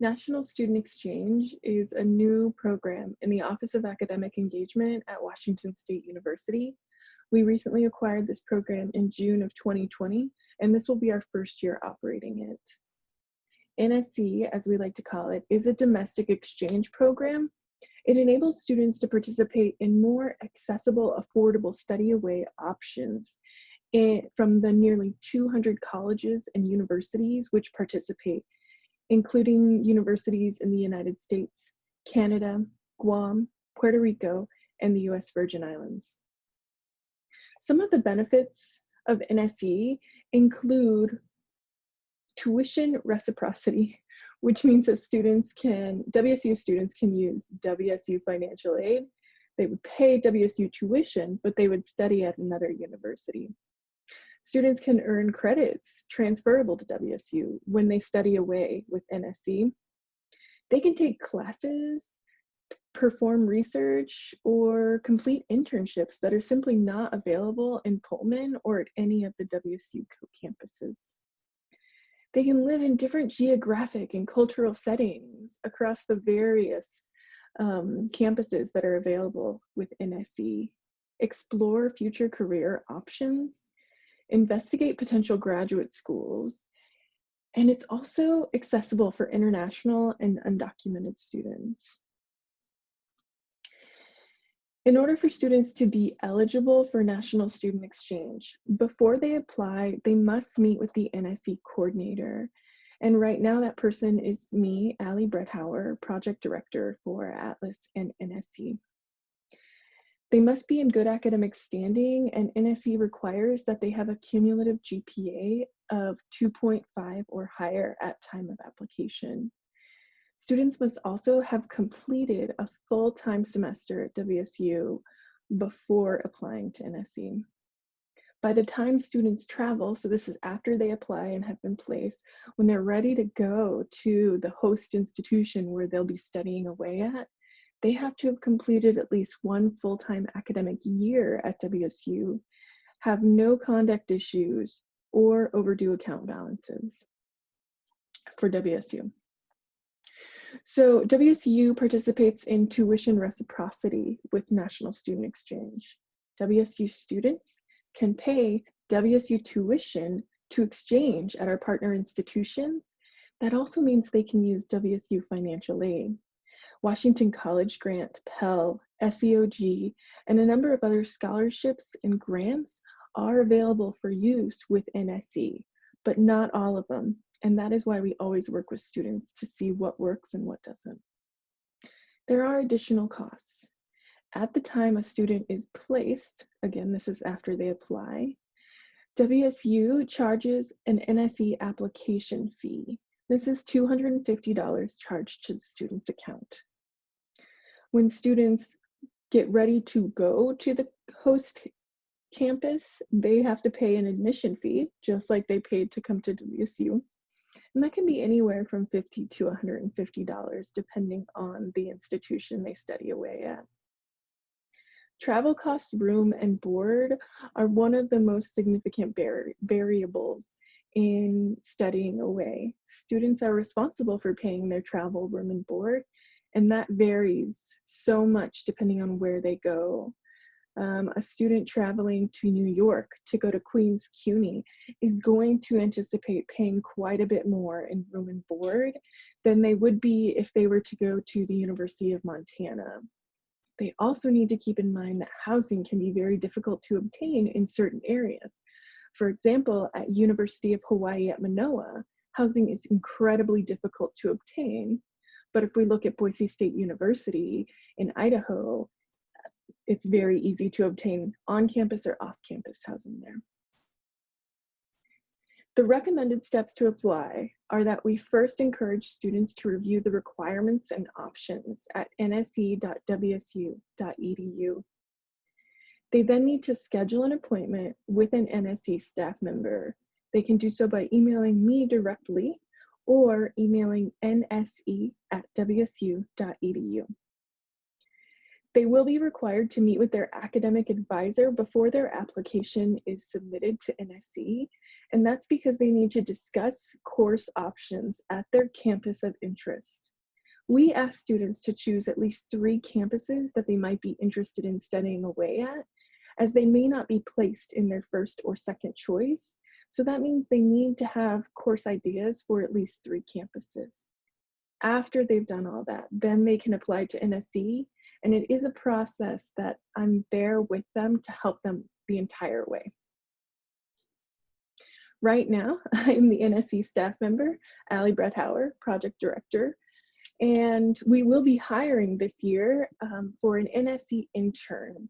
National Student Exchange is a new program in the Office of Academic Engagement at Washington State University. We recently acquired this program in June of 2020, and this will be our first year operating it. NSE, as we like to call it, is a domestic exchange program. It enables students to participate in more accessible, affordable study away options from the nearly 200 colleges and universities which participate, including universities in the United States, Canada, Guam, Puerto Rico, and the US Virgin Islands. Some of the benefits of NSE include tuition reciprocity, which means that WSU students can use WSU financial aid. They would pay WSU tuition, but they would study at another university. Students can earn credits transferable to WSU when they study away with NSE. They can take classes, perform research, or complete internships that are simply not available in Pullman or at any of the WSU co-campuses. They can live in different geographic and cultural settings across the various campuses that are available with NSE, explore future career options, investigate potential graduate schools, and it's also accessible for international and undocumented students. In order for students to be eligible for National Student Exchange, before they apply, they must meet with the NSE coordinator. And right now that person is me, Allie Bretthauer, project director for Atlas and NSE. They must be in good academic standing, and NSE requires that they have a cumulative GPA of 2.5 or higher at time of application. Students must also have completed a full-time semester at WSU before applying to NSE. By the time students travel, so this is after they apply and have been placed, when they're ready to go to the host institution where they'll be studying away at, they have to have completed at least one full-time academic year at WSU, have no conduct issues or overdue account balances for WSU. So WSU participates in tuition reciprocity with National Student Exchange. WSU students can pay WSU tuition to exchange at our partner institution. That also means they can use WSU financial aid. Washington College Grant, Pell, SEOG, and a number of other scholarships and grants are available for use with NSE, but not all of them. And that is why we always work with students to see what works and what doesn't. There are additional costs. At the time a student is placed, again, this is after they apply, WSU charges an NSE application fee. This is $250 charged to the student's account. When students get ready to go to the host campus, they have to pay an admission fee, just like they paid to come to WSU. And that can be anywhere from $50 to $150, depending on the institution they study away at. Travel costs, room, and board are one of the most significant variables in studying away. Students are responsible for paying their travel, room, and board, and that varies so much depending on where they go. A student traveling to New York to go to Queens CUNY is going to anticipate paying quite a bit more in room and board than they would be if they were to go to the University of Montana. They also need to keep in mind that housing can be very difficult to obtain in certain areas. For example, at University of Hawaii at Manoa, housing is incredibly difficult to obtain. But if we look at Boise State University in Idaho, it's very easy to obtain on-campus or off-campus housing there. The recommended steps to apply are that we first encourage students to review the requirements and options at nse.wsu.edu. They then need to schedule an appointment with an NSE staff member. They can do so by emailing me directly or emailing nse@wsu.edu. They will be required to meet with their academic advisor before their application is submitted to NSE, and that's because they need to discuss course options at their campus of interest. We ask students to choose at least 3 campuses that they might be interested in studying away at, as they may not be placed in their first or second choice. So that means they need to have course ideas for at least 3 campuses. After they've done all that, then they can apply to NSE, and it is a process that I'm there with them to help them the entire way. Right now, I'm the NSE staff member, Allie Bretthauer, project director, and we will be hiring this year for an NSE intern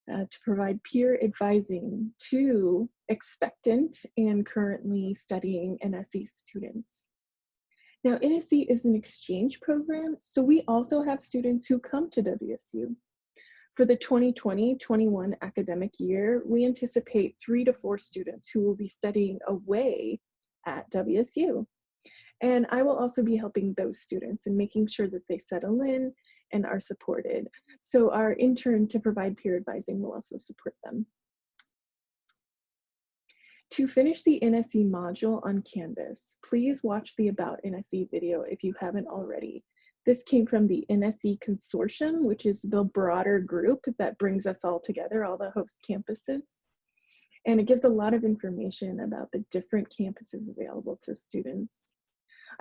to provide peer advising to expectant and currently studying NSE students. Now, NSE is an exchange program, so we also have students who come to WSU. For the 2020-21 academic year, we anticipate 3 to 4 students who will be studying away at WSU. And I will also be helping those students and making sure that they settle in and are supported. So our intern to provide peer advising will also support them. To finish the NSE module on Canvas, please watch the About NSE video if you haven't already. This came from the NSE Consortium, which is the broader group that brings us all together, all the host campuses. And it gives a lot of information about the different campuses available to students.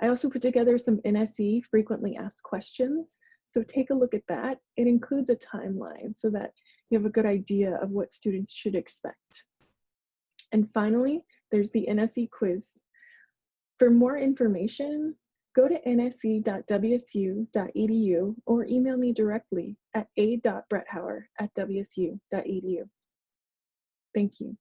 I also put together some NSE frequently asked questions, so take a look at that. It includes a timeline so that you have a good idea of what students should expect. And finally, there's the NSE quiz. For more information, go to nse.wsu.edu or email me directly at a.bretthauer@wsu.edu. Thank you.